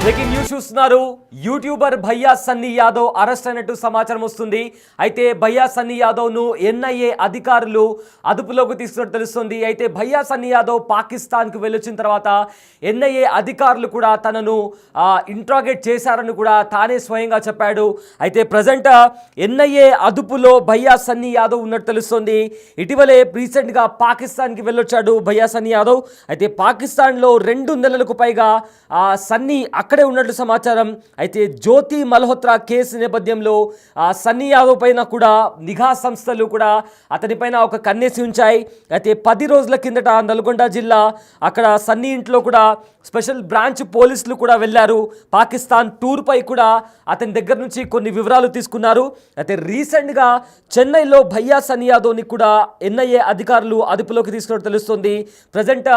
Breaking news చూస్తున్నారు. YouTuber భయ్యా Sunny Yadav arrest అయినట్టు సమాచారం వస్తుంది. అయితే భయ్యా సన్నీ యాదవ్ ను ఎన్ఐఏ అధికారులు అదుపులోకి తీసుకున్నట్టు తెలుస్తుంది. అయితే భయ్యా సన్నీ యాదవ్ పాకిస్తాన్ కు వెళ్ళొచ్చిన తర్వాత ఎన్ఐఏ అధికారులు కూడా తనను ఇంట్రాగేట్ చేశారని కూడా తానే స్వయంగా చెప్పాడు. అయితే ప్రజెంట్ ఎన్ఐఏ అదుపులో భయ్యా సన్నీ యాదవ్ ఉన్నట్టు తెలుస్తుంది. ఇటీవలే రీసెంట్ గా పాకిస్తాన్ కి వెళ్ళొచ్చాడు భయ్యా సన్నీ యాదవ్. అయితే పాకిస్తాన్ లో 2 నెలలకు పైగా సన్నీ అక్కడే ఉన్నట్లు సమాచారం. అయితే జ్యోతి మల్హోత్రా కేసు నేపథ్యంలో సన్నీ యాదవ్ పైన కూడా నిఘా సంస్థలు కూడా అతనిపైన ఒక కన్నేసి ఉంచాయి. అయితే 10 రోజుల కిందట నల్గొండ జిల్లా అక్కడ సన్నీ ఇంట్లో కూడా స్పెషల్ బ్రాంచ్ పోలీసులు కూడా వెళ్ళారు. పాకిస్తాన్ టూర్ పై కూడా అతని దగ్గర నుంచి కొన్ని వివరాలు తీసుకున్నారు. అయితే రీసెంట్గా చెన్నైలో భయ్యా సన్నీ యాదవ్ని కూడా ఎన్ఐఏ అధికారులు అదుపులోకి తీసుకున్నట్టు తెలుస్తుంది. ప్రజెంట్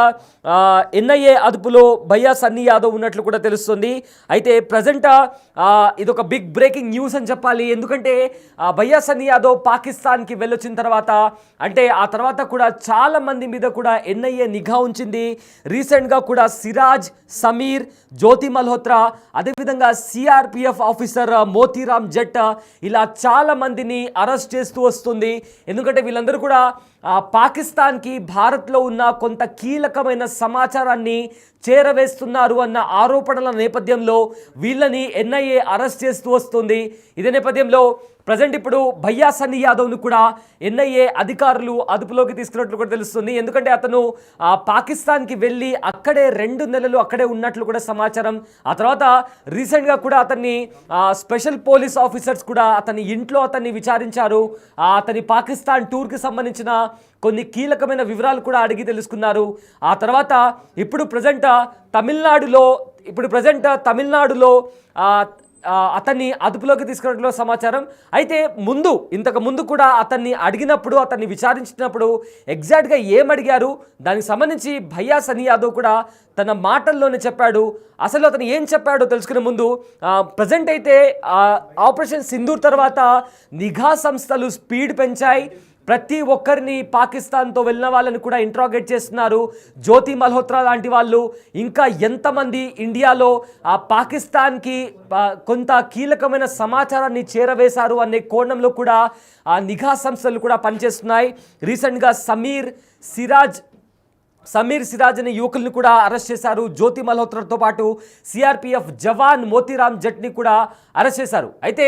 ఎన్ఐఏ అదుపులో భయ్యా సన్నీ యాదవ్ ఉన్నట్లు కూడా తెలుస్తుంది. అయితే ప్రజెంట్ ఇది ఒక బిగ్ బ్రేకింగ్ న్యూస్ అని చెప్పాలి. ఎందుకంటే భయ్యా సన్నీ యాదవ్ పాకిస్తాన్కి వెళ్ళొచ్చిన తర్వాత అంటే ఆ తర్వాత కూడా చాలా మంది మీద కూడా ఎన్ఐఏ నిఘా ఉంచింది. రీసెంట్గా కూడా సిరాజ్, సమీర్, జ్యోతి మల్హోత్రా, అదేవిధంగా సిఆర్పిఎఫ్ ఆఫీసర్ మోతీరామ్ జట్ ఇలా చాలా మందిని అరెస్ట్ చేస్తూ వస్తుంది. ఎందుకంటే వీళ్ళందరూ కూడా పాకిస్తాన్కి భారత్లో ఉన్న కొంత కీలకమైన సమాచారాన్ని చేరవేస్తున్నారు అన్న ఆరోపణల నేపథ్యంలో వీళ్ళని ఎన్ఐఏ అరెస్ట్ చేస్తూ వస్తుంది. ఇదే నేపథ్యంలో ప్రజెంట్ ఇప్పుడు భయ్యా సన్నీ యాదవ్ను కూడా ఎన్ఐఏ అధికారులు అదుపులోకి తీసుకున్నట్లు కూడా తెలుస్తుంది. ఎందుకంటే అతను పాకిస్తాన్కి వెళ్ళి అక్కడే 2 నెలలు అక్కడే ఉన్నట్లు కూడా సమాచారం. ఆ తర్వాత రీసెంట్గా కూడా అతన్ని స్పెషల్ పోలీస్ ఆఫీసర్స్ కూడా అతని ఇంట్లో అతన్ని విచారించారు. అతని పాకిస్తాన్ టూర్కి సంబంధించిన కొన్ని కీలకమైన వివరాలు కూడా అడిగి తెలుసుకున్నారు. ఆ తర్వాత ఇప్పుడు ప్రజెంట్ తమిళనాడులో అతన్ని అదుపులోకి తీసుకున్నట్లు సమాచారం. అయితే ఇంతకు ముందు కూడా అతన్ని అడిగినప్పుడు, అతన్ని విచారించినప్పుడు ఎగ్జాక్ట్గా ఏమడిగారు దానికి సంబంధించి భయ్యా సన్నీ యాదవ్ కూడా తన మాటల్లోనే చెప్పాడు. అసలు అతను ఏం చెప్పాడో తెలుసుకునే ముందు ప్రజెంట్ అయితే ఆపరేషన్ సింధూర్ తర్వాత నిఘా సంస్థలు స్పీడ్ పెంచాయి. ప్రతి ఒక్కరిని పాకిస్తాన్తో వెళ్ళిన వాళ్ళని కూడా ఇంట్రాగేట్ చేస్తున్నారు. జ్యోతి మల్హోత్రా లాంటి వాళ్ళు ఇంకా ఎంతమంది ఇండియాలో పాకిస్తాన్కి కొంత కీలకమైన సమాచారాన్ని చేరవేశారు అనే కోణంలో కూడా నిఘా సంస్థలు కూడా పనిచేస్తున్నాయి. రీసెంట్గా సమీర్ సిరాజ్ అనే యువకుల్ని కూడా అరెస్ట్ చేశారు. జ్యోతి మల్హోత్రాతో పాటు సిఆర్పిఎఫ్ జవాన్ మోతీరామ్ జట్ని కూడా అరెస్ట్ చేశారు. అయితే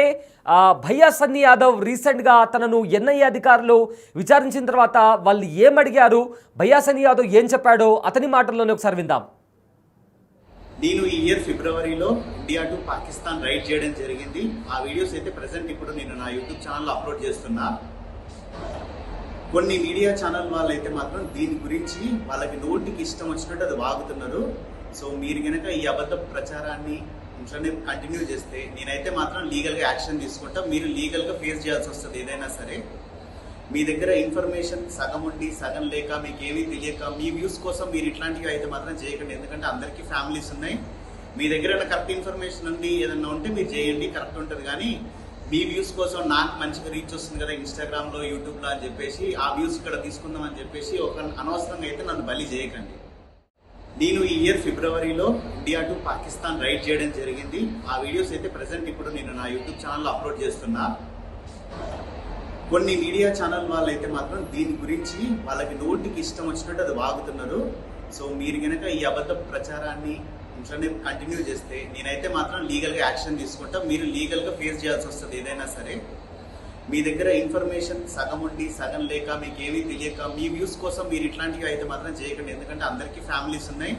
భయ్యా సన్నీ యాదవ్ రీసెంట్గా తనను ఎన్ఐఏ అధికారులు విచారించిన తర్వాత వాళ్ళు ఏమడిగారు, భయ్యా సన్నీ యాదవ్ ఏం చెప్పాడో అతని మాటల్లోనే ఒకసారి విందాం. నేను ఈ ఇయర్ ఫిబ్రవరిలో ఇండియా టు పాకిస్తాన్ రైడ్ చేయడం జరిగింది. ఆ వీడియోస్ అయితే ప్రెసెంట్ ఇప్పుడు నేను నా యూట్యూబ్ ఛానల్లో అప్లోడ్ చేస్తున్నా. కొన్ని మీడియా ఛానల్ వాళ్ళు అయితే మాత్రం దీని గురించి వాళ్ళకి నోటికి ఇష్టం వచ్చినట్టు అది వాగుతున్నారు. సో మీరు కనుక ఈ అబద్ధ ప్రచారాన్ని కంటిన్యూ చేస్తే నేనైతే మాత్రం లీగల్గా యాక్షన్ తీసుకుంటా. మీరు లీగల్గా ఫేస్ చేయాల్సి వస్తుంది ఏదైనా సరే. మీ దగ్గర ఇన్ఫర్మేషన్ సగం ఉండి సగం లేక మీకు ఏమీ తెలియక మీ వ్యూస్ కోసం మీరు ఇట్లాంటివి అయితే మాత్రం చేయకండి. ఎందుకంటే అందరికీ ఫ్యామిలీస్ ఉన్నాయి. మీ దగ్గర కరెక్ట్ ఇన్ఫర్మేషన్ ఉండి ఏదన్నా ఉంటే మీరు చేయండి, కరెక్ట్ ఉంటుంది. కానీ మీ వ్యూస్ కోసం నాకు మంచిగా రీచ్ వస్తుంది కదా ఇన్స్టాగ్రామ్లో, యూట్యూబ్లో అని చెప్పేసి ఆ వ్యూస్ ఇక్కడ తీసుకుందాం అని చెప్పేసి ఒక అనవసరంగా అయితే నన్ను బలి చేయకండి. నేను ఈ ఇయర్ ఫిబ్రవరిలో ఇండియా టు పాకిస్తాన్ రైడ్ చేయడం జరిగింది. ఆ వీడియోస్ అయితే ప్రెసెంట్ ఇప్పుడు నేను నా యూట్యూబ్ ఛానల్లో అప్లోడ్ చేస్తున్నా. కొన్ని మీడియా ఛానల్ వాళ్ళు అయితే మాత్రం దీని గురించి వాళ్ళకి నోటికి ఇష్టం వచ్చినట్టు అది వాగుతున్నారు. సో మీరు కనుక ఈ అబద్ధ ప్రచారాన్ని కంటిన్యూ చేస్తే నేనైతే మాత్రం లీగల్గా యాక్షన్ తీసుకుంటా. మీరు లీగల్గా ఫేస్ చేయాల్సి వస్తుంది ఏదైనా సరే. మీ దగ్గర ఇన్ఫర్మేషన్ సగం ఉండి సగం లేక మీకు ఏమీ తెలియక మీ వ్యూస్ కోసం మీరు ఇట్లాంటివి అయితే మాత్రం చేయకండి. ఎందుకంటే అందరికీ ఫ్యామిలీస్ ఉన్నాయి.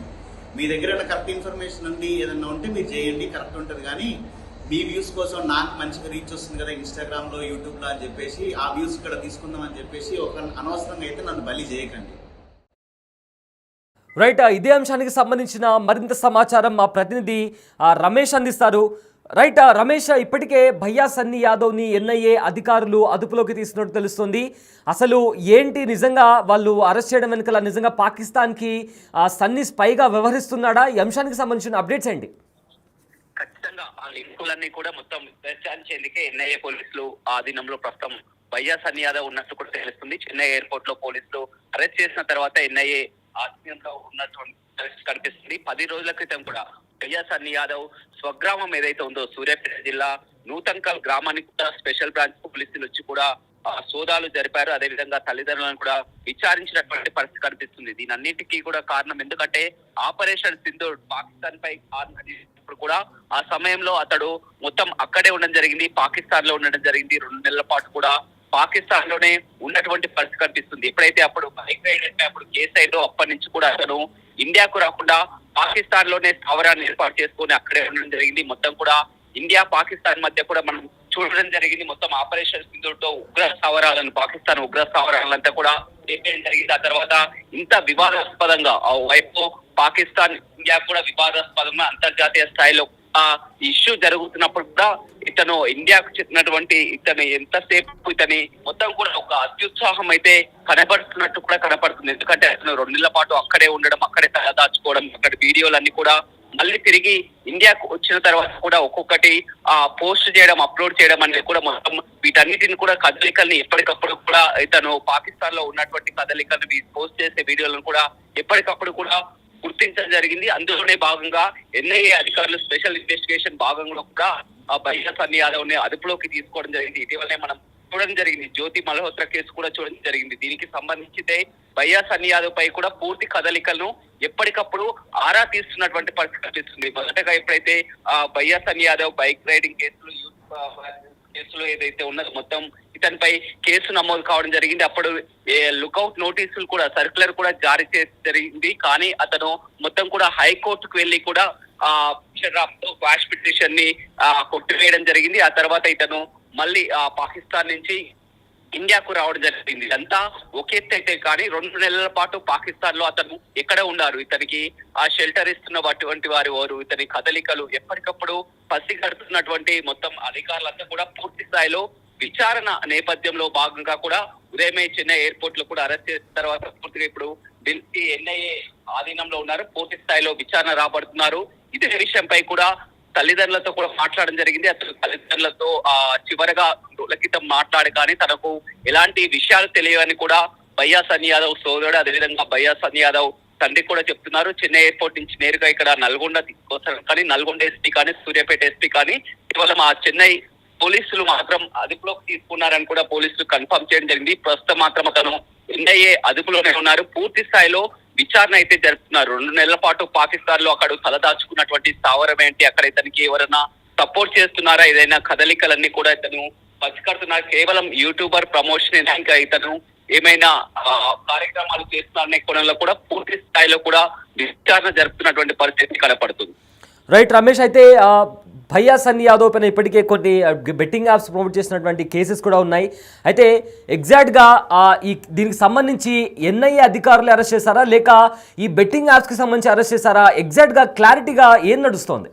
మీ దగ్గర కరెక్ట్ ఇన్ఫర్మేషన్ ఉండి ఏదన్నా ఉంటే మీరు చేయండి, కరెక్ట్ ఉంటుంది. కానీ మీ వ్యూస్ కోసం నాకు మంచిగా రీచ్ వస్తుంది కదా ఇన్స్టాగ్రామ్లో, యూట్యూబ్లో అని చెప్పేసి ఆ వ్యూస్ ఇక్కడ తీసుకుందాం అని చెప్పేసి ఒక అనవసరంగా అయితే నన్ను బలి చేయకండి. రైట్, ఇదే అంశానికి సంబంధించిన మరింత సమాచారం మా ప్రతినిధి రమేష్ అందిస్తారు. రైట్ రమేష్, ఇప్పటికే భయ్యా సన్నీ యాదవ్ని ఎన్ఐఏ అధికారులు అదుపులోకి తీసుకున్నట్టు తెలుస్తుంది. అసలు ఏంటి నిజంగా వాళ్ళు అరెస్ట్ చేయడం వెనుకల నిజంగా పాకిస్తాన్కి సన్నీ స్పైగా వ్యవహరిస్తున్నాడా? ఈ అంశానికి సంబంధించిన అప్డేట్స్ ఏంటి? ఖచ్చితంగా ఆ లింకులన్నీ కూడా మొత్తం విచారించేందుకే ఎన్ఐఏ పోలీసులు ఆధీనంలో ప్రస్తుతం భయ్యా సన్నీ యాదవ్ ఉన్నట్టు కూడా తెలుస్తుంది. చెన్నై ఎయిర్పోర్ట్ లో పోలీసులు అరెస్ట్ చేసిన తర్వాత ఎన్ఐఏ ఆధీనంలో ఉన్నట్టు కనిపిస్తుంది. 10 రోజుల క్రితం కూడా భయ్యా సన్నీ యాదవ్ స్వగ్రామం ఏదైతే ఉందో సూర్యాపేట జిల్లా నూతన్కల్ గ్రామానికి కూడా స్పెషల్ బ్రాంచ్ పోలీసులు వచ్చి కూడా సోదాలు జరిపారు. అదేవిధంగా తల్లిదండ్రులను కూడా విచారించినటువంటి పరిస్థితి కనిపిస్తుంది. దీని అన్నింటికీ కూడా కారణం ఎందుకంటే ఆపరేషన్ సింధూర్ పాకిస్తాన్ పై ఇప్పుడు కూడా ఆ సమయంలో అతడు మొత్తం అక్కడే ఉండడం జరిగింది, పాకిస్తాన్ లో ఉండడం జరిగింది. 2 నెలల పాటు కూడా పాకిస్తాన్ లోనే ఉన్నటువంటి పరిస్థితి కనిపిస్తుంది. ఎప్పుడైతే అప్పుడు బైక్ రైడ్ అంటే అప్పుడు కేసు అయిందో అప్పటి నుంచి కూడా అతను ఇండియాకు రాకుండా పాకిస్తాన్ లోనే స్థావరాన్ని ఏర్పాటు చేసుకుని అక్కడే ఉండడం జరిగింది. మొత్తం కూడా ఇండియా పాకిస్తాన్ మధ్య కూడా మనం చూడడం జరిగింది. మొత్తం ఆపరేషన్ సింధూర్ తో ఉగ్ర స్థావరాలను పాకిస్తాన్ ఉగ్ర స్థావరాలంతా కూడా చేయడం జరిగింది. ఆ తర్వాత ఇంత వివాదాస్పదంగా ఆ వైపు పాకిస్తాన్ ఇండియా కూడా వివాదాస్పదంగా అంతర్జాతీయ స్థాయిలో ఇష్యూ జరుగుతున్నప్పుడు కూడా ఇతను ఇండియాకు చెందినటువంటి ఇతను ఎంతసేపు ఇతని మొత్తం కూడా ఒక అత్యుత్సాహం అయితే కనబడుతున్నట్టు కూడా కనపడుతుంది. ఎందుకంటే అతను 2 నెలల పాటు అక్కడే ఉండడం, అక్కడే తలదాచుకోవడం, అక్కడ వీడియోలన్నీ కూడా మళ్ళీ తిరిగి ఇండియాకు వచ్చిన తర్వాత కూడా ఒక్కొక్కటి పోస్ట్ చేయడం, అప్లోడ్ చేయడం అనేది కూడా మొత్తం వీటన్నిటిని కూడా కదలికల్ని ఎప్పటికప్పుడు కూడా ఇతను పాకిస్తాన్ లో ఉన్నటువంటి కదలికల్ని పోస్ట్ చేసే వీడియోలను కూడా ఎప్పటికప్పుడు కూడా గుర్తించడం జరిగింది. అందులోనే భాగంగా ఎన్ఐఏ అధికారులు స్పెషల్ ఇన్వెస్టిగేషన్ భాగంలో కూడా భయ్యా సన్నీ యాదవ్ ని అదుపులోకి తీసుకోవడం జరిగింది. ఇటీవలే మనం చూడడం జరిగింది, జ్యోతి మల్హోత్రా కేసు కూడా చూడడం జరిగింది. దీనికి సంబంధించితే భయ్యా సన్నీ యాదవ్ పై కూడా పూర్తి కదలికలను ఎప్పటికప్పుడు ఆరా తీస్తున్నటువంటి పరిస్థితి కనిపిస్తుంది. మొదటగా ఎప్పుడైతే భయ్యా సన్నీ యాదవ్ బైక్ రైడింగ్ కేసులో ఏదైతే ఉన్నదో మొత్తం ఇతనిపై కేసు నమోదు కావడం జరిగింది. అప్పుడు లుకౌట్ నోటీసులు కూడా సర్క్యులర్ కూడా జారీ చేసి జరిగింది. కానీ అతను మొత్తం కూడా హైకోర్టుకు వెళ్లి కూడా క్వాష్ పిటిషన్ ని కొట్టివేయడం జరిగింది. ఆ తర్వాత ఇతను మళ్ళీ పాకిస్తాన్ నుంచి ఇండియాకు రావడం జరిగింది. ఇదంతా ఒకే అయితే కానీ 2 నెలల పాటు పాకిస్తాన్ లో అతను ఎక్కడ ఉన్నారు, ఇతనికి షెల్టర్ ఇస్తున్నటువంటి వారు ఇతని కదలికలు ఎప్పటికప్పుడు పసిగడుతున్నటువంటి మొత్తం అధికారులంతా కూడా పూర్తి స్థాయిలో విచారణ నేపథ్యంలో భాగంగా కూడా ఉదయమే చెన్నై ఎయిర్పోర్ట్ లో కూడా అరెస్ట్ చేసిన తర్వాత పూర్తిగా ఇప్పుడు ఢిల్లీ ఎన్ఐఏ ఆధీనంలో ఉన్నారు. పూర్తి స్థాయిలో విచారణ రాబడుతున్నారు. ఇదే విషయంపై కూడా తల్లిదండ్రులతో కూడా మాట్లాడడం జరిగింది. అసలు తల్లిదండ్రులతో చివరగా రోజుల క్రితం మాట్లాడి కానీ తనకు ఎలాంటి విషయాలు తెలియవని కూడా భయ్యా సన్నీ యాదవ్ సోదరుడు అదేవిధంగా భయ్యా సన్నీ యాదవ్ తండ్రి కూడా చెప్తున్నారు. చెన్నై ఎయిర్పోర్ట్ నుంచి నేరుగా ఇక్కడ నల్గొండ తీసుకొస్తారు కానీ నల్గొండ ఎస్పీ కానీ సూర్యాపేట ఎస్పీ కానీ కేవలం ఆ చెన్నై పోలీసులు మాత్రం అదుపులోకి తీసుకున్నారని కూడా పోలీసులు కన్ఫర్మ్ చేయడం జరిగింది. ప్రస్తుతం మాత్రం అతను ఎన్ఐఏ అదుపులోనే ఉన్నారు. పూర్తి స్థాయిలో విచారణ అయితే జరుపుతున్నారు. 2 నెలల పాటు పాకిస్తాన్ లో అక్కడ తలదాచుకున్నటువంటి స్థావరం ఏంటి, అక్కడ ఇతనికి ఎవరైనా సపోర్ట్ చేస్తున్నారా, ఏదైనా కదలికలన్నీ కూడా ఇతను పసికడుతున్నారు. కేవలం యూట్యూబర్ ప్రమోషన్ ఇంకా ఇతను ఏమైనా కార్యక్రమాలు చేస్తున్నారనే కోణంలో కూడా పూర్తి స్థాయిలో కూడా విచారణ జరుపుతున్నటువంటి పరిస్థితి కనపడుతుంది. రైట్ రమేష్, అయితే భయ్యా సన్నీ యాదవ్ పైన ఇప్పటికే కొన్ని బెట్టింగ్ యాప్స్ ప్రమోట్ చేసినటువంటి కేసెస్ కూడా ఉన్నాయి. అయితే ఎగ్జాక్ట్గా దీనికి సంబంధించి ఎన్ఐఏ అధికారులు అరెస్ట్ చేశారా లేక ఈ బెట్టింగ్ యాప్స్కి సంబంధించి అరెస్ట్ చేశారా? ఎగ్జాక్ట్గా క్లారిటీగా ఏం నడుస్తోంది?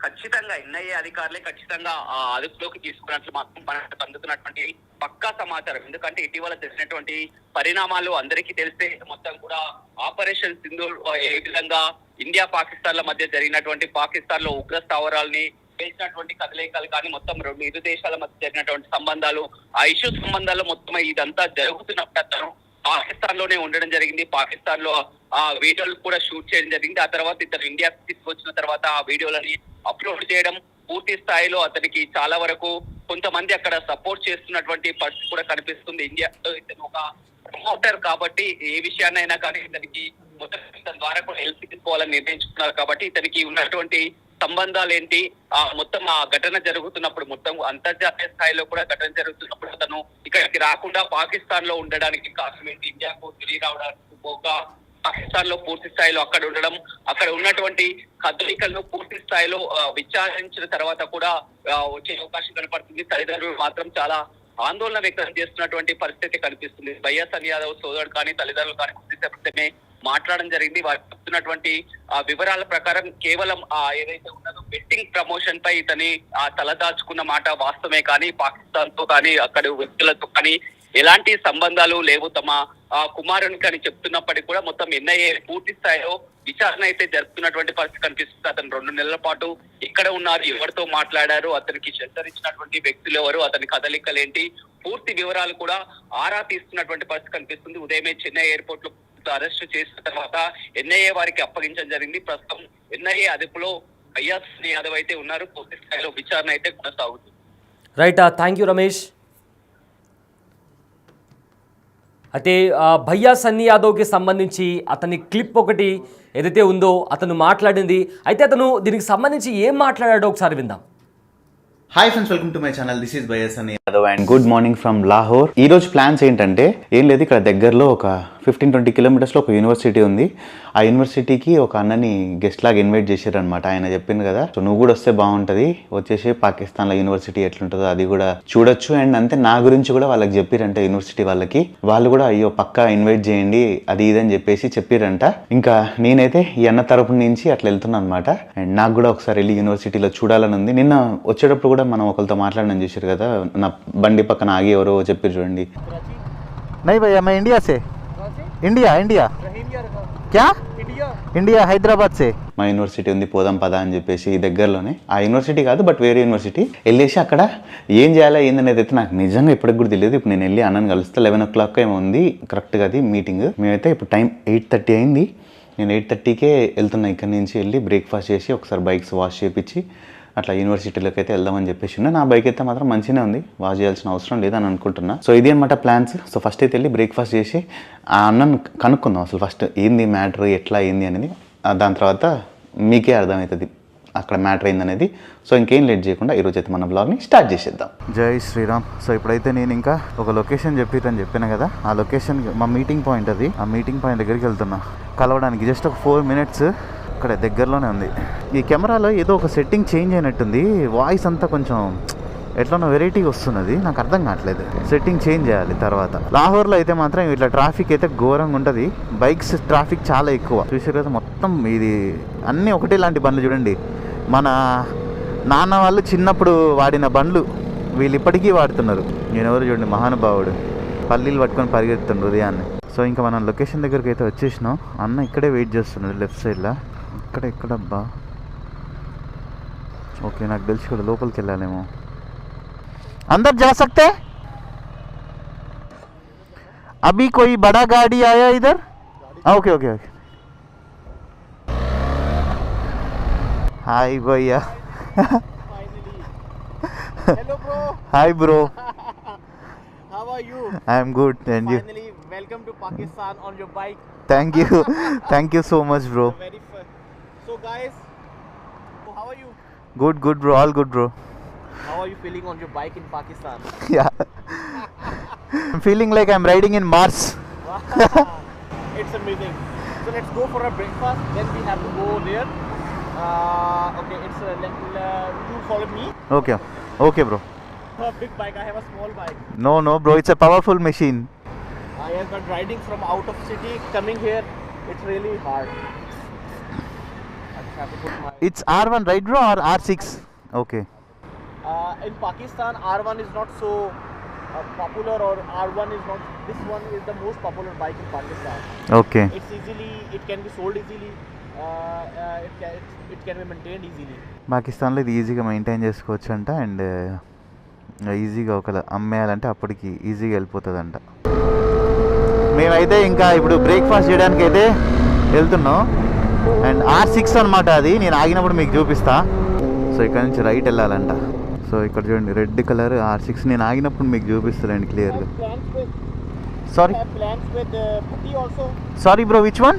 ఖచ్చితంగా ఎన్ఐఏ అధికారులే ఖచ్చితంగా అదుపులోకి తీసుకున్నట్లు మాత్రం మనకు అందుతున్నటువంటి పక్కా సమాచారం. ఎందుకంటే ఇటీవల జరిగినటువంటి పరిణామాలు అందరికీ తెలిస్తే మొత్తం కూడా ఆపరేషన్ సింధూర్ ఏ విధంగా ఇండియా పాకిస్తాన్ల మధ్య జరిగినటువంటి పాకిస్తాన్ లో ఉగ్ర స్థావరాలని పేల్చినటువంటి కదలికలు కానీ మొత్తం ఇరు దేశాల మధ్య జరిగినటువంటి సంబంధాలు, ఆ ఇష్యూ సంబంధాలు మొత్తం ఇదంతా జరుగుతున్నప్పుడు పాకిస్తాన్ లోనే ఉండడం జరిగింది. పాకిస్తాన్ లో ఆ వీడియోలు కూడా షూట్ చేయడం జరిగింది. ఆ తర్వాత ఇతను ఇండియాకి తీసుకొచ్చిన తర్వాత ఆ వీడియోలని అప్లోడ్ చేయడం, పూర్తి స్థాయిలో అతనికి చాలా వరకు కొంతమంది అక్కడ సపోర్ట్ చేస్తున్నటువంటి పరిస్థితి కూడా కనిపిస్తుంది. ఇండియాలో ఇతను ఒక ప్రమోటర్ కాబట్టి ఏ విషయాన్నైనా కానీ ఇతనికి మొత్తం ఇతని ద్వారా కూడా హెల్ప్ తీసుకోవాలని నిర్ణయించుకున్నారు. కాబట్టి ఇతనికి ఉన్నటువంటి సంబంధాలు ఏంటి, మొత్తం ఆ ఘటన జరుగుతున్నప్పుడు మొత్తం అంతర్జాతీయ స్థాయిలో కూడా ఘటన జరుగుతున్నప్పుడు అతను ఇక్కడికి రాకుండా పాకిస్తాన్ లో ఉండడానికి కారణం ఏంటి, ఇండియాకు తిరిగి రావడానికి పోక పాకిస్తాన్ లో పూర్తి స్థాయిలో అక్కడ ఉండడం, అక్కడ ఉన్నటువంటి కదలికలను పూర్తి స్థాయిలో విచారించిన తర్వాత కూడా వచ్చే అవకాశం కనపడుతుంది. తల్లిదండ్రులు మాత్రం చాలా ఆందోళన వ్యక్తం చేస్తున్నటువంటి పరిస్థితి కనిపిస్తుంది. భయ్యా సన్నీ యాదవ్ సోదరుడు కానీ తల్లిదండ్రులు కానీ కొద్దిసేపటినే మాట్లాడడం జరిగింది. వారు చెప్తున్నటువంటి వివరాల ప్రకారం కేవలం ఏదైతే ఉన్నదో బెట్టింగ్ ప్రమోషన్ పై ఇతని తలదాచుకున్న మాట వాస్తవమే కానీ పాకిస్తాన్ తో కానీ అక్కడ వ్యక్తులతో కానీ ఎలాంటి సంబంధాలు లేవు తమ కుమారునికి అని చెప్తున్నప్పటికీ కూడా మొత్తం ఎన్ఐఏ పూర్తి స్థాయిలో విచారణ అయితే జరుపుతున్నటువంటి పరిస్థితి కనిపిస్తుంది. అతను 2 నెలల పాటు ఇక్కడ ఉన్నారు, ఎవరితో మాట్లాడారు, అతనికి షెల్టర్ ఇచ్చినటువంటి వ్యక్తులు ఎవరు, అతని కదలికలేంటి, పూర్తి వివరాలు కూడా ఆరా తీస్తున్నటువంటి పరిస్థితి కనిపిస్తుంది. ఉదయమే చెన్నై ఎయిర్పోర్ట్ లో అరెస్ట్ చేసిన తర్వాత ఎన్ఐఏ వారికి అప్పగించడం జరిగింది. ప్రస్తుతం ఎన్ఐఏ అదుపులో భయ్యా సన్నీ యాదవ్ అయితే ఉన్నారు. పూర్తి స్థాయిలో విచారణ అయితే కొనసాగుతుంది. Right, thank you Ramesh. అయితే భయ్యా సన్నీ యాదవ్కి సంబంధించి అతని క్లిప్ ఒకటి ఏదైతే ఉందో అతను మాట్లాడింది. అయితే అతను దీనికి సంబంధించి ఏం మాట్లాడాడో ఒకసారి విందాం. Hi friends, welcome to my channel. This is Bhaiya Sunny Yadav and good morning from Lahore. ఈ రోజు ప్లాన్స్ ఏంటంటే ఏం లేదు, ఇక్కడ దగ్గరలో ఒక 15-20 కిలోమీటర్స్లో ఒక యూనివర్సిటీ ఉంది. ఆ యూనివర్సిటీకి ఒక అన్నని గెస్ట్ లాగా ఇన్వైట్ చేశారనమాట. ఆయన చెప్పింది కదా, సో నువ్వు కూడా వస్తే బాగుంటుంది, వచ్చేసి పాకిస్తాన్లో యూనివర్సిటీ ఎట్లుంటుందో అది కూడా చూడొచ్చు. అండ్ అంతే నా గురించి కూడా వాళ్ళకి చెప్పిరంట యూనివర్సిటీ వాళ్ళకి. వాళ్ళు కూడా అయ్యో పక్కా ఇన్వైట్ చేయండి అది ఇదని చెప్పిరంట. ఇంకా నేనైతే ఈ అన్న తరపు నుంచి అట్లా వెళ్తున్నాను అనమాట. అండ్ నాకు కూడా ఒకసారి వెళ్ళి యూనివర్సిటీలో చూడాలని ఉంది. నిన్న వచ్చేటప్పుడు కూడా మనం ఒకరితో మాట్లాడడం చూసారు కదా, నా బండి పక్కన ఆగి ఎవరో చెప్పారు చూడండి. नहीं भैया, मैं इंडिया से। इंडिया क्या? इंडिया हैदराबाद से। మా యూనివర్సిటీ ఉంది, పోదాం పదా అని చెప్పేసి దగ్గరలోనే. ఆ యూనివర్సిటీ కాదు బట్ వేరే యూనివర్సిటీ. వెళ్ళేసి అక్కడ ఏం చేయాలా ఏందనేది అయితే నాకు నిజంగా ఇప్పటికి కూడా తెలియదు. ఇప్పుడు నేను వెళ్ళి అన్నని కలుస్తే 11 o'clock ఏమో ఉంది కరెక్ట్గా అది మీటింగ్. మేమైతే ఇప్పుడు టైం 8:30 అయింది. నేను 8:30కే వెళ్తున్నా. ఇక్కడ నుంచి వెళ్ళి బ్రేక్ఫాస్ట్ చేసి ఒకసారి బైక్స్ వాష్ చేయించి అట్లా యూనివర్సిటీలోకి అయితే వెళ్దామని చెప్పేసి ఉన్నా. నా బైక్ అయితే మాత్రం మంచిగానే ఉంది, వాష్ చేయాల్సిన అవసరం లేదని అనుకుంటున్నా. సో ఇది అనమాట ప్లాన్స్. సో ఫస్ట్ అయితే వెళ్ళి బ్రేక్ఫాస్ట్ చేసి ఆ అన్నను కనుక్కుందాం అసలు ఫస్ట్ ఏంది మ్యాటర్, ఎట్లా ఏంది అనేది. దాని తర్వాత మీకే అర్థమవుతుంది అక్కడ మ్యాటర్ ఏందనేది. సో ఇంకేం లేట్ చేయకుండా ఈరోజు అయితే మన బ్లాగ్ని స్టార్ట్ చేసేద్దాం. జై శ్రీరామ్. సో ఇప్పుడైతే నేను ఇంకా ఒక లొకేషన్ చెప్పిరని చెప్పాను కదా, ఆ లొకేషన్ మా మీటింగ్ పాయింట్ అది. ఆ మీటింగ్ పాయింట్ దగ్గరికి వెళ్తున్నా కలవడానికి. జస్ట్ ఒక 4 minutes ఇక్కడ దగ్గరలోనే ఉంది. ఈ కెమెరాలో ఏదో ఒక సెట్టింగ్ చేంజ్ అయినట్టుంది. వాయిస్ అంతా కొంచెం ఎట్లనో వెరైటీగా వస్తున్నది, నాకు అర్థం కావట్లేదు. సెట్టింగ్ చేంజ్ చేయాలి తర్వాత. లాహోర్లో అయితే మాత్రం ఇట్లా ట్రాఫిక్ అయితే ఘోరంగా ఉంటుంది. బైక్స్ ట్రాఫిక్ చాలా ఎక్కువ. చూసారు కదా, మొత్తం ఇది అన్నీ ఒకటే లాంటి బండ్లు. చూడండి, మన నాన్న వాళ్ళు చిన్నప్పుడు వాడిన బండ్లు వీళ్ళు ఇప్పటికీ వాడుతున్నారు. నేను ఎవరు చూడండి, మహానుభావుడు పల్లీలు పట్టుకొని పరిగెత్తుండ్రు ఉదయాన్నే. సో ఇంకా మనం లొకేషన్ దగ్గరికి అయితే వచ్చేసినాం. అన్న ఇక్కడే వెయిట్ చేస్తున్నాడు లెఫ్ట్ సైడ్లో. ఎక్కడబ్బా, ఓకే నాకు తెలిసి కూడా లోపలికి వెళ్ళాలేమో. अंदर जा सकते हैं? अभी कोई बड़ा गाड़ी आया इधर? Okay okay okay. हाय भैया। Hello bro. Hi bro. How are you? I am good and you? Finally, welcome to Pakistan on your bike. Thank you. Thank you so much bro. Very fun. So guys, how are you? Good bro, all good bro. How are you feeling on your bike in Pakistan? Yeah. I'm feeling like I'm riding in Mars. It's amazing. So let's go for a breakfast. Then we have to go there. Okay, it's you follow me. Okay. Okay bro. A big bike. I have a small bike. No bro, it's a powerful machine. I have been riding from out of city coming here. It's really hard. I just have to put my. It's R1 right bro or R6? Okay. In Pakistan, R1 is not so popular, or R1 is not. This one is the most popular bike in Pakistan. Okay. It can be sold easily. It can be maintained easily. పాకిస్తాన్లో ఇది ఈజీగా maintain చేసుకోవచ్చు అంట. And ఈజీగా ఒకవేళ అమ్మేయాలంటే అప్పటికి ఈజీగా వెళ్ళిపోతుందంట. మేమైతే ఇంకా ఇప్పుడు బ్రేక్ఫాస్ట్ చేయడానికి అయితే వెళ్తున్నాం. అండ్ R6 అనమాట అది. నేను ఆగినప్పుడు మీకు చూపిస్తా. సో ఇక్కడ నుంచి రైట్ వెళ్ళాలంట. సో ఇక్కడ చూడండి, రెడ్ కలర్ R6. నేను ఆగినప్పుడు మీకు చూపిస్తానండి క్లియర్గా. Sorry sorry bro, which one?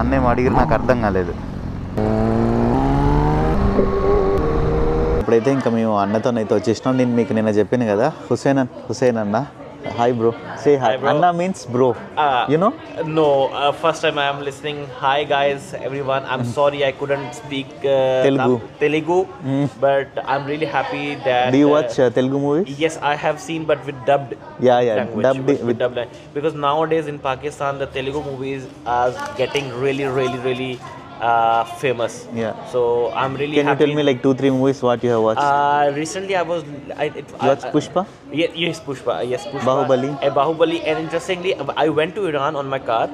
అన్నేం అడిగిరు, నాకు అర్థం కాలేదు. ఇప్పుడైతే ఇంకా మేము అన్నతోనైతే వచ్చేసినాం. నేను మీకు నిన్న చెప్పాను కదా, హుసేన్ అన్న. Hi bro. Say hi. Hi bro. Anna means bro. You know? No, first time I am listening. Hi guys, everyone. I'm sorry I couldn't speak Telugu, but I'm really happy that. Do you watch Telugu movies? Yes, I have seen, but with dubbed. Yeah. Language, Dubbed with dubbed language. Because nowadays in Pakistan, the Telugu movies are getting really famous. Yeah. So I'm really Can happy. you tell me like 2-3 movies what you have watched? Recently I was. You watched Pushpa? Yes, Pushpa. Yes, Pushpa. Bahubali? Bahubali. And interestingly, I went to Iran on my car,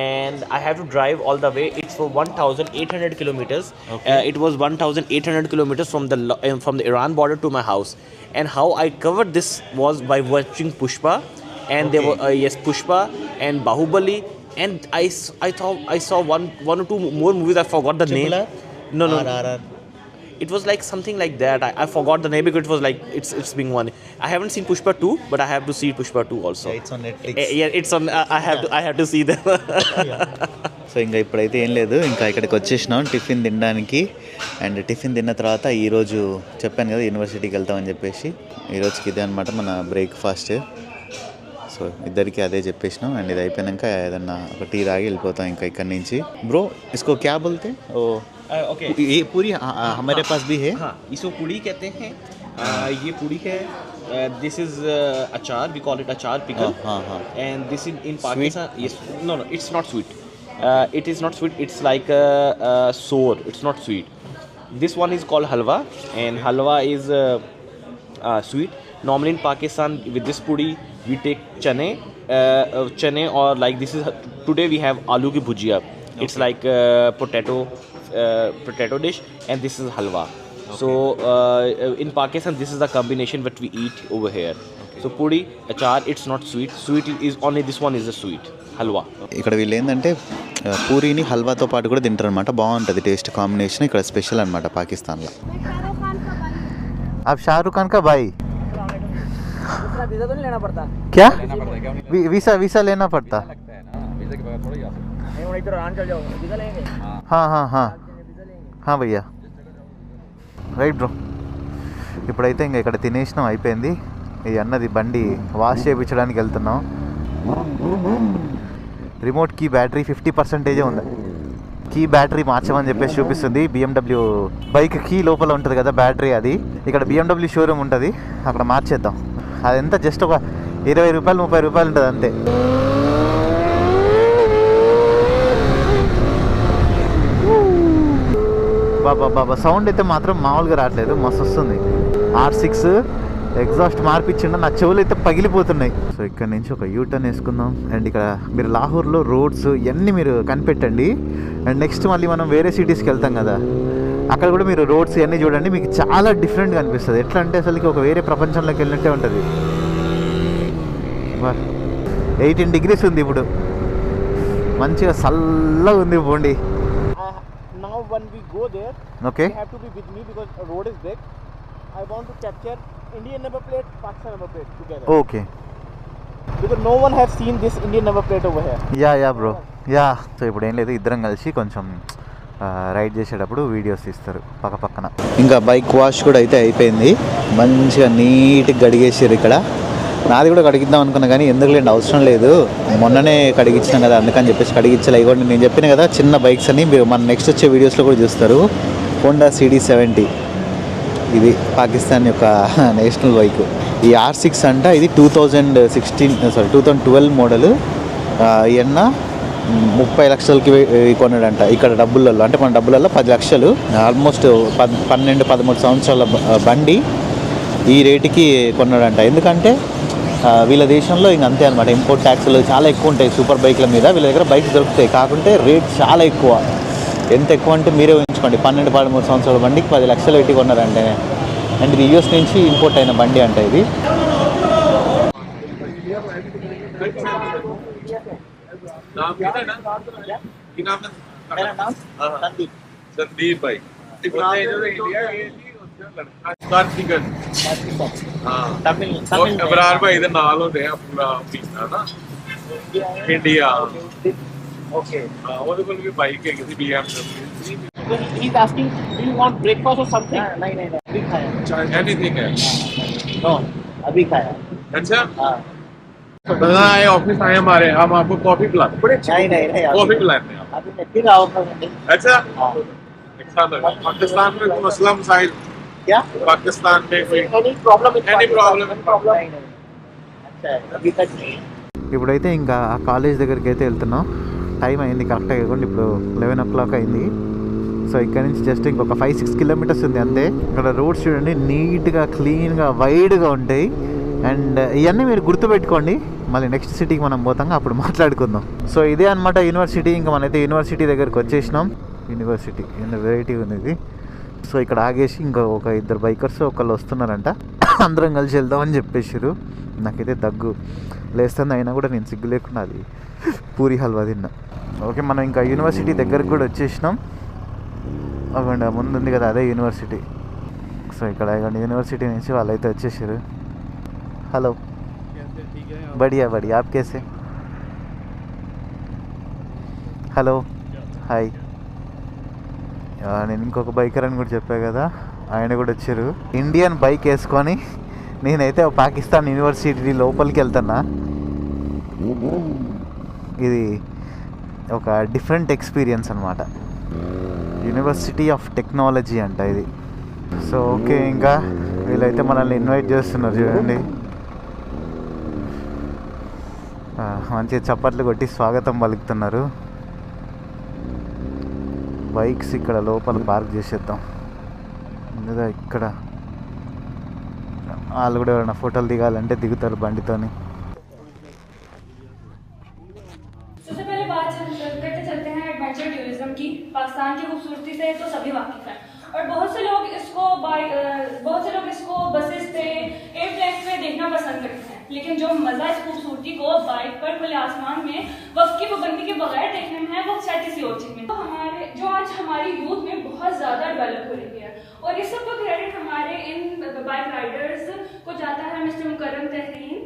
and I have to drive all the way. It's for 1,800 kilometers. Okay. It was 1,800 kilometers from the Iran border to my house. And how I covered this was by watching Pushpa. and there were yes, Pushpa and Bahubali, and I saw one or two more movies. I forgot the name. No. RRR. It was like something like that. I forgot the name because it was like it's being one. I haven't seen Pushpa 2, but I have to see Pushpa 2 also. Yeah, it's on Netflix. Yeah, it's on. I have to see them. So ఇంకా ఇప్పుడైతే ఏం లేదు, ఇంకా ఇక్కడికి వచ్చేసినాం tiffin తినడానికి. And tiffin తిన్న తర్వాత ఈరోజు చెప్పాను కదా యూనివర్సిటీకి వెళ్తామని చెప్పేసి, ఈరోజుకి ఇదే అనమాట మన బ్రేక్ఫాస్ట్. సో ఇద్దరికి అదే చెప్పేసినాం. అండ్ ఇది అయిపోయాక ఏదన్నా ఒక టీ తాగి వెళ్ళిపోతాం ఇంకా ఇక్కడి నుంచి. బ్రో ఇస్కో క్యా బోల్తే? ఓ Okay. ये पूरी हमारे पास भी है. हाँ, इसको पूड़ी कहते हैं. ये पूड़ी है. This is achar. We call it achar pickle. हाँ. And this in Pakistan. Yes. No, it's not sweet. It is not sweet. It's like sour. It's not sweet. This one is called halwa, and halwa is sweet. Normally in Pakistan, with this pudi, we take chane or like this is today we have aloo ki bhujia. It's like potato dish, and this is halwa. Okay. So in Pakistan, this is the combination that we eat over here. Okay. So puri, achar, it's not sweet. Sweet is only this one is the sweet halwa. ఇక్కడ వీళ్ళు ఏంటంటే పూరీని హల్వాతో పాటు కూడా తింటారు అనమాట. బాగుంటుంది taste combination. ఇక్కడ special అనమాట పాకిస్తాన్లో. अब शाहरुख खान का भाई वीजा तो नहीं लेना पड़ता क्या? वीसा लेना पड़ता. नहीं इधर आन चल जाओ, वीजा लेंगे. हाँ भैया రైట్ బ్రో. ఇప్పుడైతే ఇంకా ఇక్కడ తినేసినాం, అయిపోయింది. ఈ అన్నది బండి వాష్ చేయించడానికి వెళ్తున్నాం. రిమోట్ కీ బ్యాటరీ 50% ఉంది. కీ బ్యాటరీ మార్చమని చెప్పేసి చూపిస్తుంది. BMW బైక్ కీ లోపల ఉంటుంది కదా బ్యాటరీ, అది ఇక్కడ BMW షోరూమ్ ఉంటుంది, అక్కడ మార్చేద్దాం. అది ఎంత జస్ట్ ఒక 20 రూపాయలు 30 రూపాయలు ఉంటుంది అంతే. బాబా సౌండ్ అయితే మాత్రం మామూలుగా రావట్లేదు, మస్తు వస్తుంది. R6 ఎగ్జాస్ట్ మార్పిచ్చిండ, నా చెవులు అయితే పగిలిపోతున్నాయి. సో ఇక్కడ నుంచి ఒక యూటర్న్ వేసుకుందాం. అండ్ ఇక్కడ మీరు లాహోర్లో రోడ్స్ ఇవన్నీ మీరు కనిపెట్టండి. అండ్ నెక్స్ట్ మళ్ళీ మనం వేరే సిటీస్కి వెళ్తాం కదా, అక్కడ కూడా మీరు రోడ్స్ ఇవన్నీ చూడండి, మీకు చాలా డిఫరెంట్గా అనిపిస్తుంది. ఎట్లా అంటే అసలుకి ఒక వేరే ప్రపంచంలోకి వెళ్ళినట్టే ఉంటుంది. 18 degrees ఉంది ఇప్పుడు, మంచిగా చల్లగా ఉంది పోండి. Now when we go there, Okay. you have to be with me because the road is big. I want to capture Indian number plate, Pakistan number plate together. Okay. Because no one has seen this Indian number plate over here. Yeah bro yeah. So ఇప్పుడు ఏం లేదు, ఇద్దరం కలిసి కొంచెం ride చేసేటప్పుడు videos తీస్తారు పక్కన. ఇంకా బైక్ వాష్ కూడా అయితే అయిపోయింది, మంచిగా నీట్గా కడిగేసారు. ఇక్కడ నాది కూడా కడిగిద్దాం అనుకున్నా కానీ ఎందుకులేండి, అవసరం లేదు, మొన్ననే కడిగించినాం కదా అందుకని చెప్పేసి కడిగించాలి. ఇవ్వండి, నేను చెప్పిన కదా చిన్న బైక్స్ అని మీరు మన నెక్స్ట్ వచ్చే వీడియోస్లో కూడా చూస్తారు. హోండా CD70 ఇది పాకిస్తాన్ యొక్క నేషనల్ బైక్. ఈ R6 అంట, ఇది 2012 మోడల్. ఎన్న 30 లక్షలకి కొన్నాడంట ఇక్కడ డబ్బులలో, అంటే మన డబ్బులలో 10 లక్షలు, ఆల్మోస్ట్ 12-13 సంవత్సరాల బండి ఈ రేటుకి కొన్నాడంట. ఎందుకంటే వీళ్ళ దేశంలో ఇంక అంతే అనమాట, ఇంపోర్ట్ ట్యాక్స్లు చాలా ఎక్కువ ఉంటాయి సూపర్ బైక్ల మీద. వీళ్ళ దగ్గర బైక్స్ దొరుకుతాయి, కాకుంటే రేట్ చాలా ఎక్కువ. ఎంత ఎక్కువ అంటే మీరే ఊహించుకోండి, 12-13 సంవత్సరాల బండికి 10 లక్షలు పెట్టి కొన్నారంటే. అండ్ ఇది US నుంచి ఇంపోర్ట్ అయిన బండి అంట ఇది. संदीप भाई अबरार भाई इधर नाल होते हैं पूरा पीना ना इंडिया. Okay. ਉਹਦੇ ਕੋਲ ਵੀ ਬਾਈਕ ਹੈ ਕਿਸੇ BMW. He's asking, do you want breakfast or something? नहीं अभी खाया. एनीथिंग है. No, अभी खाया. अच्छा बता आए ऑफिस आए हमारे, हम आपको कॉफी पिलाते हैं. नहीं कॉफी पिलाते हैं. अभी मैं फिर आऊंगा. अच्छा पाकिस्तान में मसला मसाइल क्या? पाकिस्तान में कोई Any problem in Any problem? नहीं. अच्छा है, अभी तक नहीं. ఇప్పుడైతే ఇంకా ఆ కాలేజ్ దగ్గరికి అయితే వెళ్తున్నాం. టైం అయింది కరెక్ట్గా, ఇవ్వండి ఇప్పుడు 11 o'clock అయింది. సో ఇక్కడ నుంచి జస్ట్ ఇంకొక 5-6 kilometers ఉంది అంతే. ఇక్కడ రోడ్స్ చూడండి, నీట్గా క్లీన్గా వైడ్గా ఉంటాయి. అండ్ ఇవన్నీ మీరు గుర్తుపెట్టుకోండి, మళ్ళీ నెక్స్ట్ సిటీకి మనం పోతాం అప్పుడు మాట్లాడుకుందాం. సో ఇదే అనమాట యూనివర్సిటీ. ఇంకా మనైతే యూనివర్సిటీ దగ్గరికి వచ్చేసినాం. యూనివర్సిటీ ఎంత వెరైటీ ఉంది ఇది. సో ఇక్కడ ఆగేసి ఇంకా ఒక 2 బైకర్స్ ఒకళ్ళు వస్తున్నారంట. అందరం కలిసి వెళ్దామని చెప్పేసారు. నాకైతే దగ్గు లేస్తుంది, అయినా కూడా నేను సిగ్గు లేకుండా అది పూరి హల్వా తిన్నా. ఓకే, మనం ఇంకా యూనివర్సిటీ దగ్గరకు కూడా వచ్చేసినాం. అవ్వండి ముందు ఉంది కదా, అదే యూనివర్సిటీ. సో ఇక్కడ యూనివర్సిటీ నుంచి వాళ్ళైతే వచ్చేసారు. హలో, బడియా బడియా, ఆప్ కేసే? Hello, hi. నేను ఇంకొక బైకర్ అని కూడా చెప్పా కదా, ఆయన కూడా వచ్చారు. ఇండియన్ బైక్ వేసుకొని నేనైతే పాకిస్తాన్ యూనివర్సిటీ లోపలికి వెళ్తున్నా. ఇది ఒక డిఫరెంట్ ఎక్స్పీరియన్స్ అనమాట. యూనివర్సిటీ ఆఫ్ టెక్నాలజీ అంట ఇది. సో ఓకే, ఇంకా వీళ్ళైతే మనల్ని ఇన్వైట్ చేస్తున్నారు చూడండి. మంచిగా చప్పట్లు కొట్టి స్వాగతం పలుకుతున్నారు. బైక్స్ ఇక్కడ లోపల పార్క్ చేసేద్దాం. ముందుగా ఇక్కడ వాళ్ళు కూడా ఎవరైనా ఫోటోలు దిగాలంటే దిగుతారు బండితోని. सबसे पहले बात करते चलते हैं एडवेंचर टूरिज्म की। पाकिस्तान की खूबसूरती से तो सभी वाकिफ हैं और बहुत से लोग इसको बसेस पे, एयरप्लेन पे देखना पसंद करते हैं, लेकिन जो मज़ा इस खूबसूरती को बाइक पर खुले आसमान में वक्त की पाबंदी के बगैर देखने में है, वो शायद किसी और चीज़ में। तो आज हमारी यूथ में बहुत ज़्यादा डेवलप हो रही है और इस सब का क्रेडिट हमारे इन बाइक राइडर्स को जाता है, mister Mukarram Tehreen.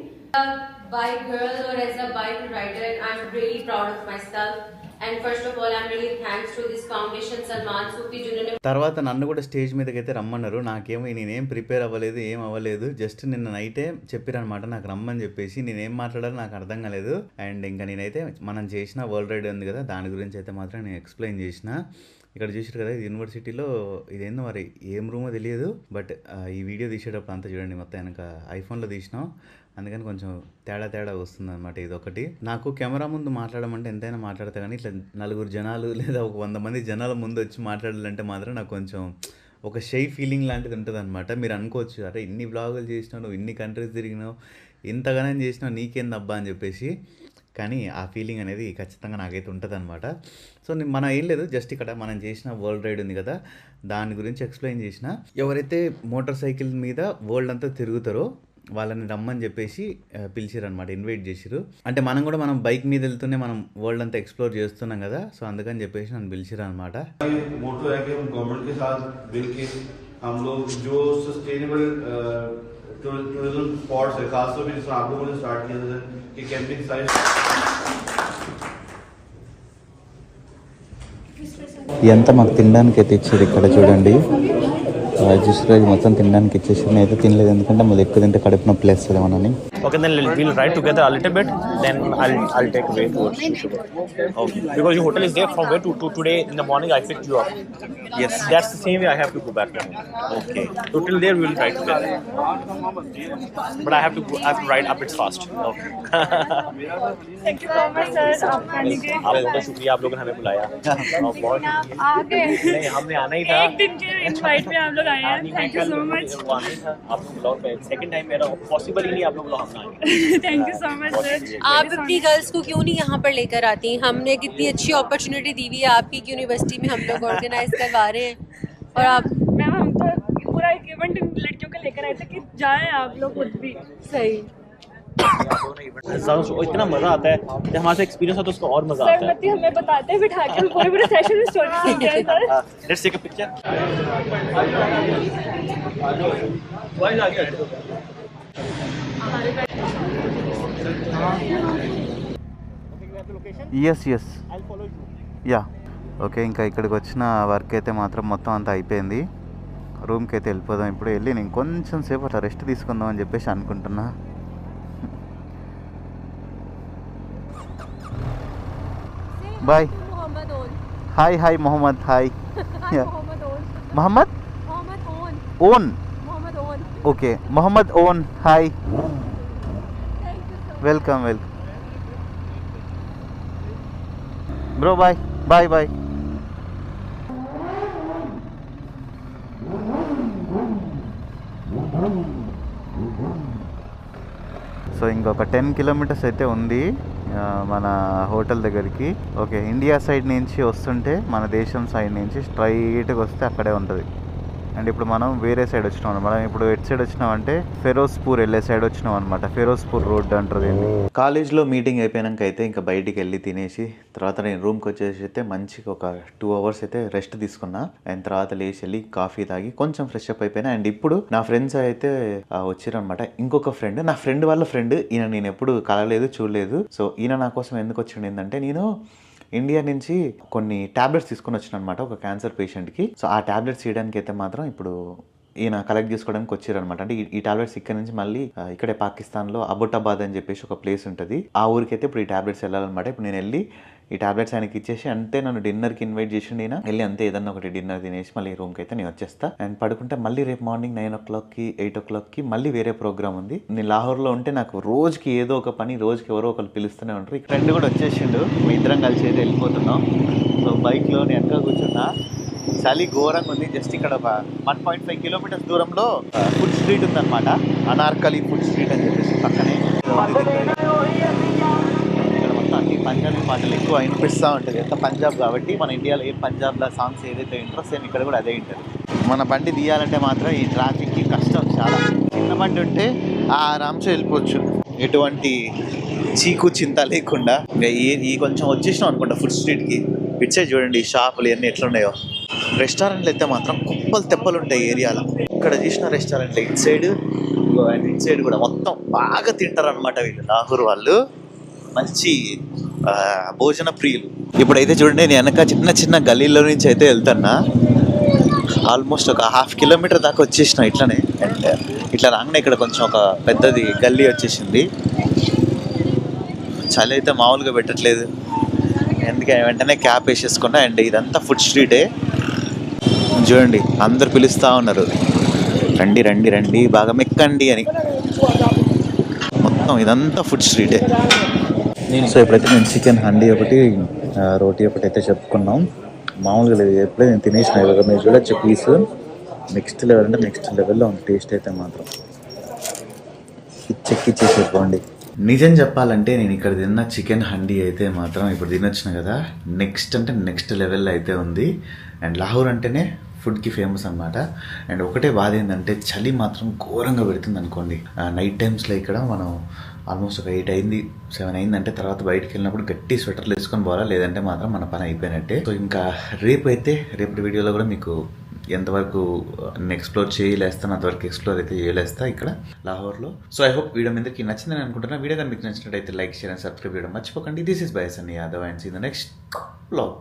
Bike girl or as a bike rider, I'm really proud of myself. And first of all, I'm really thanks to this foundation, Salman Sufi, जिन्होंने తర్వాత నన్ను కూడా స్టేజ్ మీదకి అయితే రమ్మన్నారు. నాకేమో నేనేం ప్రిపేర్ అవ్వలేదు, ఏం అవ్వలేదు. జస్ట్ నిన్న నైటే చెప్పారనమాట నాకు రమ్మని చెప్పేసి. నేనేం మాట్లాడాలో నాకు అర్థం కాలేదు. అండ్ ఇంకా నేనైతే మనం చేసిన వరల్డ్ రైడ్ ఉంది కదా, దాని గురించి అయితే మాత్రం నేను ఎక్స్ప్లెయిన్ చేసిన. ఇక్కడ చూసారు కదా, ఇది యూనివర్సిటీలో ఇదేందో మరి ఏం రూమో తెలియదు. బట్ ఈ వీడియో తీసేటప్పుడు అంతా చూడండి, మొత్తం వెనక ఐఫోన్లో తీసినాం, అందుకని కొంచెం తేడా వస్తుంది అనమాట. ఇది ఒకటి. నాకు కెమెరా ముందు మాట్లాడమంటే ఎంతైనా మాట్లాడతా, కానీ ఇట్లా నలుగురు జనాలు లేదా ఒక 100 మంది జనాల ముందు వచ్చి మాట్లాడాలంటే మాత్రం నాకు కొంచెం ఒక షై ఫీలింగ్ లాంటిది ఉంటుంది అనమాట. మీరు అనుకోవచ్చు, అరే ఇన్ని బ్లాగులు చేసినావు, నువ్వు ఇన్ని కంట్రీస్ తిరిగినావు, ఇంతగానే చేసినావు, నీకేందబ్బా అని చెప్పేసి. కానీ ఆ ఫీలింగ్ అనేది ఖచ్చితంగా నాకైతే ఉంటుంది అనమాట. సో మనం ఏం లేదు, జస్ట్ ఇక్కడ మనం చేసిన వరల్డ్ రైడ్ ఉంది కదా, దాని గురించి ఎక్స్ప్లెయిన్ చేసిన. ఎవరైతే మోటార్ సైకిల్ మీద వరల్డ్ అంతా తిరుగుతారో వాళ్ళని రమ్మని చెప్పేసి పిలిచారనమాట, ఇన్వైట్ చేసిరు. అంటే మనం బైక్ మీద వెళ్తూనే మనం వరల్డ్ అంతా ఎక్స్ప్లోర్ చేస్తున్నాం కదా, సో అందుకని చెప్పేసి నన్ను పిలిచారు అనమాట. मोटो है कि हम गवर्नमेंट के साथ मिलके हम लोग जो सस्टेनेबल टूरिज्म स्पॉट्स है, खासतौर पर जिसमें आप लोगों ने स्टार्ट किया था कि कैंपिंग साइट, ఎంత మాకు తినడానికి అయితే ఇచ్చేది ఇక్కడ చూడండి. చూసారు, ఇది మొత్తం తినడానికి ఇచ్చేసి నేనైతే తినలేదు, ఎందుకంటే మళ్ళీ ఎక్కువ తింటే కడుపు నొప్పి లేస్తుంది మనని. Okay, then we'll ride together a little bit. Then I'll take way towards Sugar. Okay, because your hotel is there from where to today in the morning I picked you up. Yes, that's the same way I have to go back home. Okay, so till there we will ride together. But I have to ride a bit fast. Okay. Thank you so much sir, आप आने के आप लोगों का शुक्रिया, आप लोगों ने हमें बुलाया. बहुत आ गए, नहीं, हमने आना ही था. एक दिन के इनवाइट में आप लोग आए हैं, थैंक यू सो मच. आना ही था, आप लोग ब्लॉग पे सेकंड टाइम मेरा पॉसिबल ही नहीं आप लोग thank you so much sir. आप अपनी गर्ल्स को क्यों नहीं यहाँ पर लेकर आती? हमने कितनी अच्छी अपॉर्चुनिटी दी हुई है आपकी यूनिवर्सिटी में, हम लोग ऑर्गेनाइज करवा रहे हैं. और आप मैम, हम तो पूरा एक इवेंट लड़कियों को लेकर आए थे कि जाएं आप लोग खुद भी. सही, इतना मजा आता है जब हमारे एक्सपीरियंस होता है, उसका और मजा आता है. सर मत हमें बताते हैं, बिठा के पूरे सेशन में स्टोरी सुन रहे हैं sir. Let's take a picture. Yes yeah. Okay, ఇంకా ఇక్కడికి వచ్చిన వర్క్ అయితే మాత్రం మొత్తం అంతా అయిపోయింది. రూమ్కి అయితే వెళ్ళిపోదాం. ఇప్పుడు వెళ్ళి నేను కొంచెం సేపు అట్లా రెస్ట్ తీసుకుందాం అని చెప్పేసి అనుకుంటున్నా. Bye. Hi Mohammed. Hi Mohammed ఓన్. ఓకే, మొహమ్మద్ ఓన్. Hi, welcome. Bro bye. So ఇంకొక 10 కిలోమీటర్స్ అయితే ఉంది మన హోటల్ దగ్గరికి. ఓకే, ఇండియా సైడ్ నుంచి వస్తుంటే మన దేశం సైడ్ నుంచి స్ట్రైట్గా వస్తే అక్కడే ఉంటుంది. అండ్ ఇప్పుడు మనం వేరే సైడ్ వచ్చినాం అనమాట. మనం ఇప్పుడు ఎటు సైడ్ వచ్చినాం అంటే ఫెరోజ్పూర్ వెళ్ళే సైడ్ వచ్చినాం అనమాట. ఫెరోజ్పూర్ రోడ్ అంటారు. కాలేజ్లో మీటింగ్ అయిపోయాక అయితే ఇంకా బయటికి వెళ్ళి తినేసి తర్వాత నేను రూమ్కి వచ్చేసి అయితే మంచిగా ఒక 2 hours అయితే రెస్ట్ తీసుకున్నా. అండ్ తర్వాత లేచి వెళ్ళి కాఫీ తాగి కొంచెం ఫ్రెష్ అప్ అయిపోయినా. అండ్ ఇప్పుడు నా ఫ్రెండ్స్ అయితే వచ్చారనమాట. ఇంకొక ఫ్రెండ్, నా ఫ్రెండ్ వాళ్ళ ఫ్రెండ్, ఈయన నేను ఎప్పుడు కలవలేదు చూడలేదు. సో ఈయన నా కోసం ఎందుకు వచ్చిండు ఏంటంటే, నేను ఇండియా నుంచి కొన్ని టాబ్లెట్స్ తీసుకొని వచ్చిన అనమాట ఒక క్యాన్సర్ పేషెంట్కి. సో ఆ టాబ్లెట్స్ చేయడానికి అయితే మాత్రం ఇప్పుడు ఈయన కలెక్ట్ చేసుకోవడానికి వచ్చారనమాట. అంటే ఈ టాబ్లెట్స్ ఇక్కడ నుంచి మళ్ళీ ఇక్కడే పాకిస్తాన్లో అబోటాబాద్ అని చెప్పేసి ఒక ప్లేస్ ఉంటుంది. ఆ ఊరికి అయితే ఇప్పుడు ఈ టాబ్లెట్స్ వెళ్ళాలన్నమాట. ఇప్పుడు నేను వెళ్ళి ఈ టాబ్లెట్స్ ఆయనకి ఇచ్చేసి అంతే నన్ను డిన్నర్కి ఇన్వైట్ చేసిండు ఈయన. వెళ్ళి అంతే ఏదన్నా ఒకటి డిన్నర్ తినేసి మళ్ళీ రూమ్కి అయితే నేను వచ్చేస్తా. అండ్ పడుకుంటే మళ్ళీ రేపు మార్నింగ్ 9 o'clockకి 8 o'clockకి మళ్ళీ వేరే ప్రోగ్రామ్ ఉంది. నేను లాహోర్లో ఉంటే నాకు రోజుకి ఏదో ఒక పని, రోజుకి ఎవరో ఒకరు పిలుస్తూనే ఉంటారు. ఫ్రెండ్ కూడా వచ్చేసిండు, మీ ఇద్దరం కలిసి అయితే వెళ్ళిపోతున్నాం. సో బైక్లో నేను వెనక కూర్చున్నా. చలి ఘోరంగా ఉంది. జస్ట్ ఇక్కడ ఒక 1.5 kilometers దూరంలో ఫుడ్ స్ట్రీట్ ఉందన్నమాట. అనార్కలి ఫుడ్ స్ట్రీట్ అని చెప్పేసి పక్కనే. ఇక్కడ మొత్తం అన్ని పంజాబీ పాటలు ఎక్కువ వినిపిస్తూ ఉంటుంది. ఎంత పంజాబ్ కాబట్టి మన ఇండియాలో ఏ పంజాబ్లో సాంగ్స్ ఏదైతే ఇంట్రెస్ట్ సేమ్ ఇక్కడ కూడా అదే ఉంటుంది. మన బండి తీయాలంటే మాత్రం ఈ ట్రాఫిక్కి కష్టం చాలా. చిన్న బండి ఉంటే ఆరామ్సే వెళ్ళిపోవచ్చు, ఎటువంటి చీకు చింత లేకుండా. ఈ కొంచెం వచ్చేసినాం అనుకుంటా ఫుడ్ స్ట్రీట్కి. ఇటు సైడ్ చూడండి ఈ షాపులు ఇవన్నీ ఎట్లున్నాయో. రెస్టారెంట్లు అయితే మాత్రం కుప్పలు తెప్పలు ఉంటాయి ఏరియాలో. ఇక్కడ చూసిన రెస్టారెంట్లు ఇటు సైడ్ అండ్ ఇటు సైడ్ కూడా మొత్తం బాగా తింటారు అనమాట వీళ్ళు లాహోర్ వాళ్ళు. మంచి భోజన ప్రియులు. ఇప్పుడైతే చూడండి నేను వెనక చిన్న చిన్న గల్లీలో నుంచి అయితే వెళ్తున్నా. ఆల్మోస్ట్ ఒక 1/2 kilometer దాకా వచ్చేసిన ఇట్లనే. అండ్ ఇట్లా రాగానే ఇక్కడ కొంచెం ఒక పెద్దది గల్లీ వచ్చేసింది. చలి అయితే మామూలుగా పెట్టట్లేదు, ఎందుకంటే వెంటనే క్యాప్ వేసేసుకున్నా. అండ్ ఇదంతా ఫుడ్ స్ట్రీటే చూడండి, అందరు పిలుస్తూ ఉన్నారు రండి రండి రండి బాగా మెక్కండి అని. మొత్తం ఇదంతా ఫుడ్ స్ట్రీటే. సో ఇప్పుడైతే నేను చికెన్ హండీ ఒకటి, రోటీ ఒకటి అయితే చెప్పుకున్నాం. మామూలుగా లేదు, ఎప్పుడే నేను తినేసిన. ఇవాళ మీరు చూడొచ్చు పీస్ నెక్స్ట్ లెవెల్ అంటే నెక్స్ట్ లెవెల్లో ఉంది టేస్ట్ అయితే మాత్రం. చెక్కిచ్చేసి బాగుండి. నిజం చెప్పాలంటే నేను ఇక్కడ తిన్న చికెన్ హండీ అయితే మాత్రం ఇప్పుడు తినొచ్చిన కదా, నెక్స్ట్ అంటే నెక్స్ట్ లెవెల్లో అయితే ఉంది. అండ్ లాహోర్ అంటేనే ఫుడ్కి ఫేమస్ అనమాట. అండ్ ఒకటే బాధ ఏంటంటే చలి మాత్రం ఘోరంగా పెడుతుంది అనుకోండి. నైట్ టైమ్స్లో ఇక్కడ మనం ఆల్మోస్ట్ ఒక 8 అయింది 7 అయిందంటే తర్వాత బయటకు వెళ్ళినప్పుడు గట్టి స్వెటర్లు వేసుకొని పోవాలా, లేదంటే మాత్రం మన పని అయిపోయినట్టే. సో ఇంకా రేపటి వీడియోలో కూడా మీకు ఎంతవరకు నేను ఎక్స్ప్లోర్ చేయలేస్తాను అంతవరకు ఎక్స్ప్లోర్ అయితే చేయలేస్తా ఇక్కడ లాహోర్లో. సో ఐ హోప్ వీడియో మీదకి నచ్చిందని అనుకుంటున్నా. వీడియో కానీ మీకు నచ్చినట్టయితే లైక్, షేర్ అండ్ సబ్స్క్రైబ్ చేయడం మర్చిపోకండి. This is by Sunny Yadav and see the next vlog.